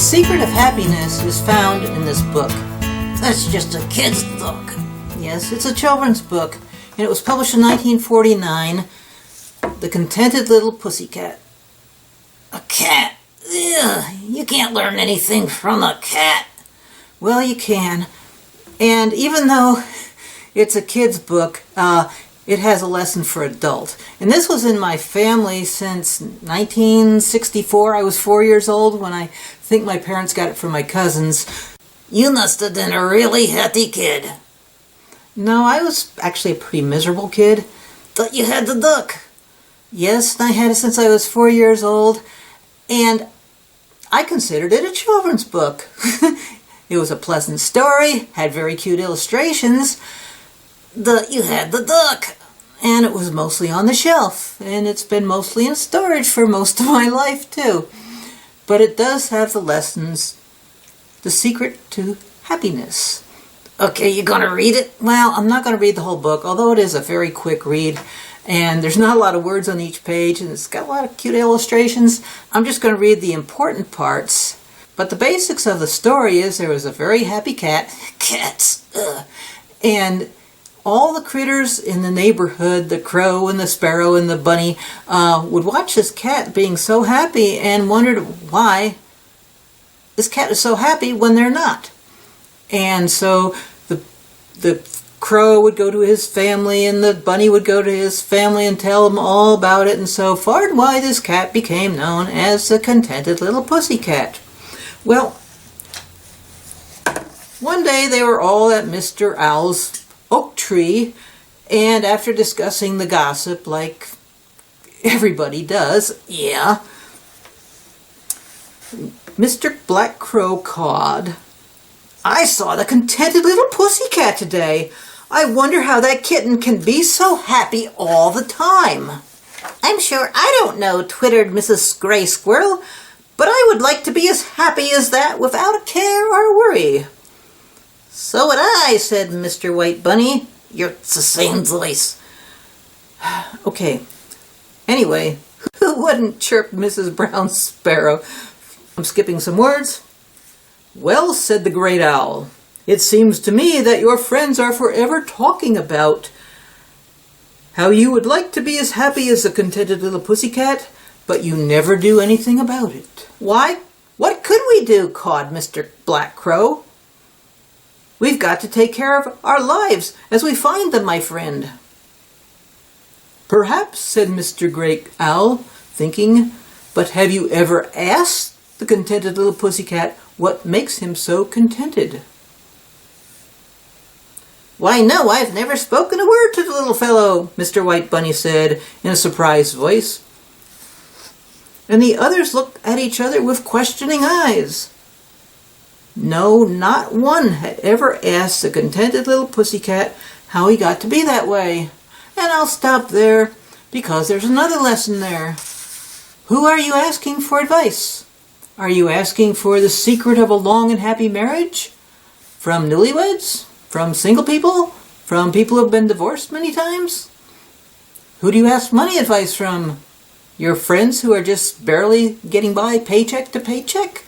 secret of happiness is found in this book. That's just a kid's book. Yes, it's a children's book, and it was published in 1949. The Contented Little Pussycat. A cat. Ugh, you can't learn anything from a cat. Well, you can. And even though it's a kid's book, it has a lesson for adult. And this was in my family since 1964. I was 4 years old when I think my parents got it from my cousins. You must have been a really happy kid. No, I was actually a pretty miserable kid. But you had the book. Yes, I had it since I was 4 years old. And I considered it a children's book. It was a pleasant story, had very cute illustrations. You had the book, and it was mostly on the shelf, and it's been mostly in storage for most of my life too. But it does have the lessons, the secret to happiness. Okay, you gonna read it? Well, I'm not gonna read the whole book, although it is a very quick read, and there's not a lot of words on each page, and it's got a lot of cute illustrations. I'm just gonna read the important parts. But the basics of the story is there was a very happy cat. Cats. Ugh. And all the critters in the neighborhood, the crow and the sparrow and the bunny, would watch this cat being so happy and wondered why this cat is so happy when they're not. And so the crow would go to his family and the bunny would go to his family and tell them all about it, and so far and wide this cat became known as the Contented Little Pussycat. Well, one day they were all at Mr. Owl's oak tree, and after discussing the gossip like everybody does, Mr. Black Crow cawed, "I saw the Contented Little Pussycat today. I wonder how that kitten can be so happy all the time." "I'm sure I don't know," twittered Mrs. Gray Squirrel, "but I would like to be as happy as that without a care or worry." "So would I," said Mr. White Bunny. "You're the same voice." Okay. Anyway, who wouldn't, chirp Mrs. Brown Sparrow. I'm skipping some words. "Well," said the Great Owl, "it seems to me that your friends are forever talking about how you would like to be as happy as the Contented Little Pussycat, but you never do anything about it." "Why, what could we do?" cawed Mr. Black Crow. "We've got to take care of our lives as we find them, my friend." "Perhaps," said Mr. Great Owl, thinking, "but have you ever asked the Contented Little Pussycat what makes him so contented?" "Why, no, I've never spoken a word to the little fellow," Mr. White Bunny said in a surprised voice. And the others looked at each other with questioning eyes. No, not one had ever asked the Contented Little Pussycat how he got to be that way. And I'll stop there, because there's another lesson there. Who are you asking for advice? Are you asking for the secret of a long and happy marriage? From newlyweds? From single people? From people who have been divorced many times? Who do you ask money advice from? Your friends who are just barely getting by paycheck to paycheck?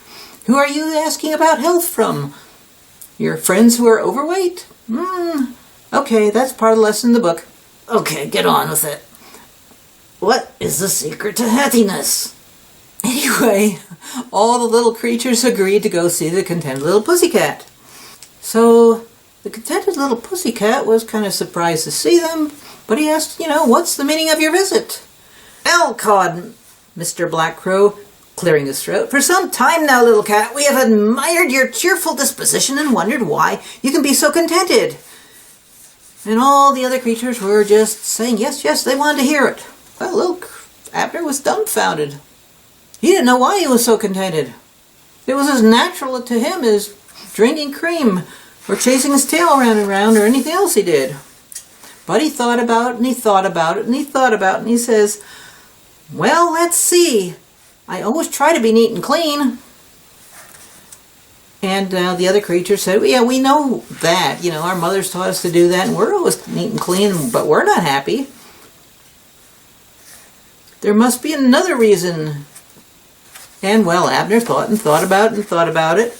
Who are you asking about health from? Your friends who are overweight? Okay, that's part of the lesson in the book. Okay, get on with it. What is the secret to happiness? Anyway, all the little creatures agreed to go see the Contented Little Pussycat. So the Contented Little Pussycat was kind of surprised to see them, but he asked, "What's the meaning of your visit?" "Well," cawed Mr. Black Crow, clearing his throat, "for some time now, little cat, we have admired your cheerful disposition and wondered why you can be so contented." And all the other creatures were just saying yes, yes, they wanted to hear it. Well, little Abner was dumbfounded. He didn't know why he was so contented. It was as natural to him as drinking cream or chasing his tail around and around or anything else he did. But he thought about it, and he thought about it, and he thought about it, and he says, "Well, let's see. I always try to be neat and clean." And the other creatures said, "Yeah, we know that. Our mothers taught us to do that, and we're always neat and clean, but we're not happy. There must be another reason." And well, Abner thought and thought about it and thought about it.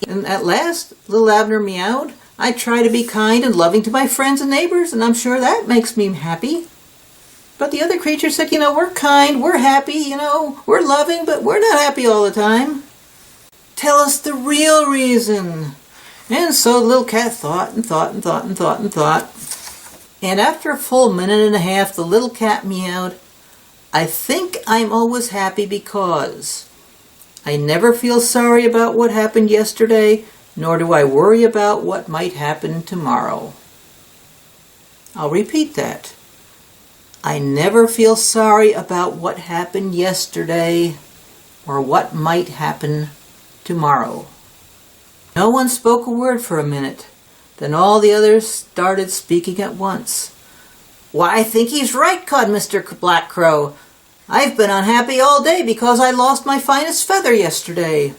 And at last, little Abner meowed, "I try to be kind and loving to my friends and neighbors, and I'm sure that makes me happy." But the other creature said, "We're kind, we're happy, we're loving, but we're not happy all the time. Tell us the real reason." And so the little cat thought and thought and thought and thought and thought. And after a full minute and a half, the little cat meowed, "I think I'm always happy because I never feel sorry about what happened yesterday, nor do I worry about what might happen tomorrow." I'll repeat that. I never feel sorry about what happened yesterday or what might happen tomorrow. No one spoke a word for a minute. Then all the others started speaking at once. "Why, I think he's right," cawed Mr. Black Crow. "I've been unhappy all day because I lost my finest feather yesterday."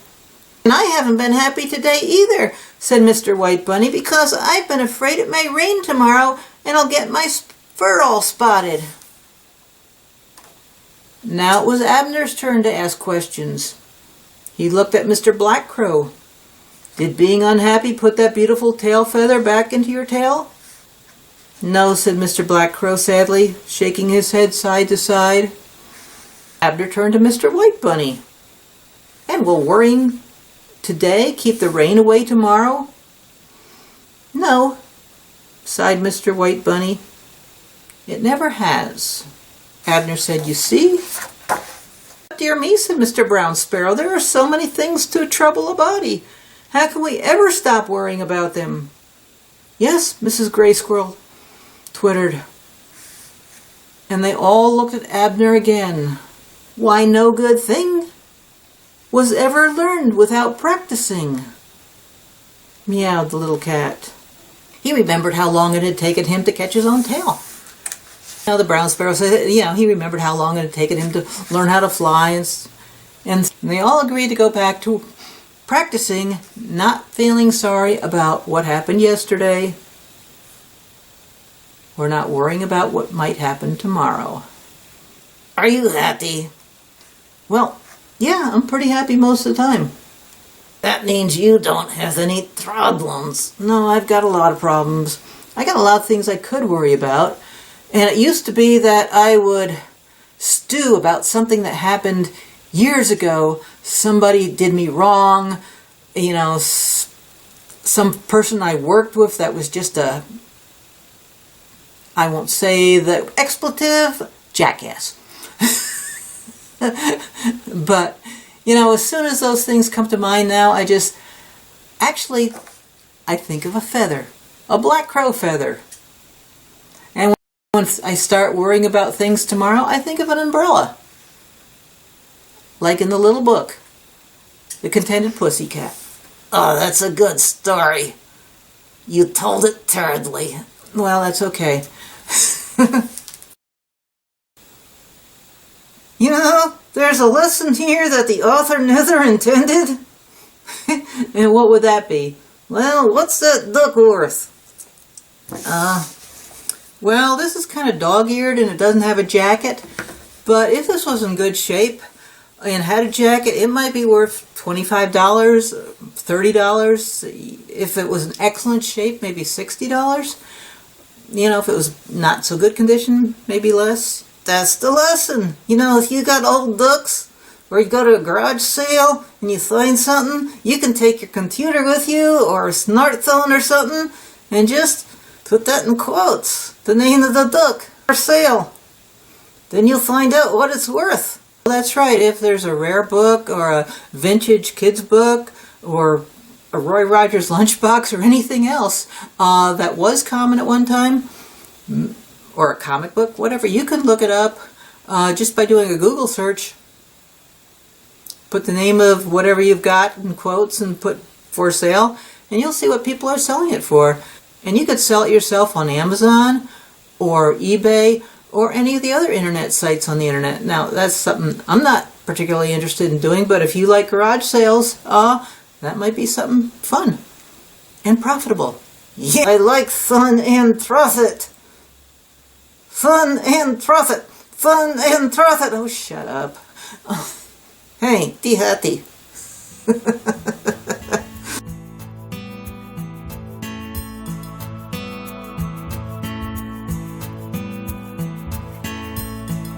"And I haven't been happy today either," said Mr. White Bunny, "because I've been afraid it may rain tomorrow and I'll get my fur all spotted." Now it was Abner's turn to ask questions. He looked at Mr. Black Crow. "Did being unhappy put that beautiful tail feather back into your tail?" "No," said Mr. Black Crow sadly, shaking his head side to side. Abner turned to Mr. White Bunny. "And will worrying today keep the rain away tomorrow?" "No," sighed Mr. White Bunny. "It never has." Abner said, "You see?" "Dear me," said Mr. Brown Sparrow, "there are so many things to trouble a body. How can we ever stop worrying about them?" "Yes," Mrs. Gray Squirrel twittered. And they all looked at Abner again. "Why, no good thing was ever learned without practicing," meowed the little cat. He remembered how long it had taken him to catch his own tail. Now the brown sparrow said, he remembered how long it had taken him to learn how to fly, and they all agreed to go back to practicing not feeling sorry about what happened yesterday or not worrying about what might happen tomorrow. "Are you happy?" "Well, yeah, I'm pretty happy most of the time." "That means you don't have any problems." "No, I've got a lot of problems. I got a lot of things I could worry about. And it used to be that I would stew about something that happened years ago. Somebody did me wrong, some person I worked with that was just I won't say the expletive, jackass. But, as soon as those things come to mind now, I think of a feather, a black crow feather. And when I start worrying about things tomorrow, I think of an umbrella. Like in the little book, The Contented Pussycat. "Oh, that's a good story. You told it terribly." "Well, that's okay." There's a lesson here that the author never intended. And what would that be? "Well, what's that duck worth?" Well, this is kind of dog-eared and it doesn't have a jacket, but if this was in good shape and had a jacket, it might be worth $25, $30. If it was in excellent shape, maybe $60. If it was not so good condition, maybe less. That's the lesson. If you got old ducks, or you go to a garage sale and you find something, you can take your computer with you or a smartphone or something and just put that in quotes, the name of the duck for sale. Then you'll find out what it's worth. Well, that's right. If there's a rare book or a vintage kids book or a Roy Rogers lunchbox or anything else that was common at one time, or a comic book, whatever, you can look it up just by doing a Google search. Put the name of whatever you've got in quotes and put for sale, and you'll see what people are selling it for. And you could sell it yourself on Amazon or eBay or any of the other internet sites on the internet. Now, that's something I'm not particularly interested in doing, but if you like garage sales, that might be something fun and profitable. Yeah, I like fun and profit. Fun and profit. Fun and profit. Oh, shut up. Hey, di-hati.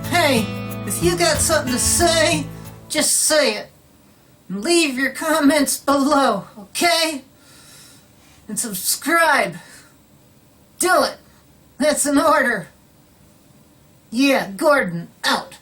Hey, if you got something to say, just say it. And leave your comments below, okay? And subscribe. Do it. That's an order. Yeah, Gordon, out.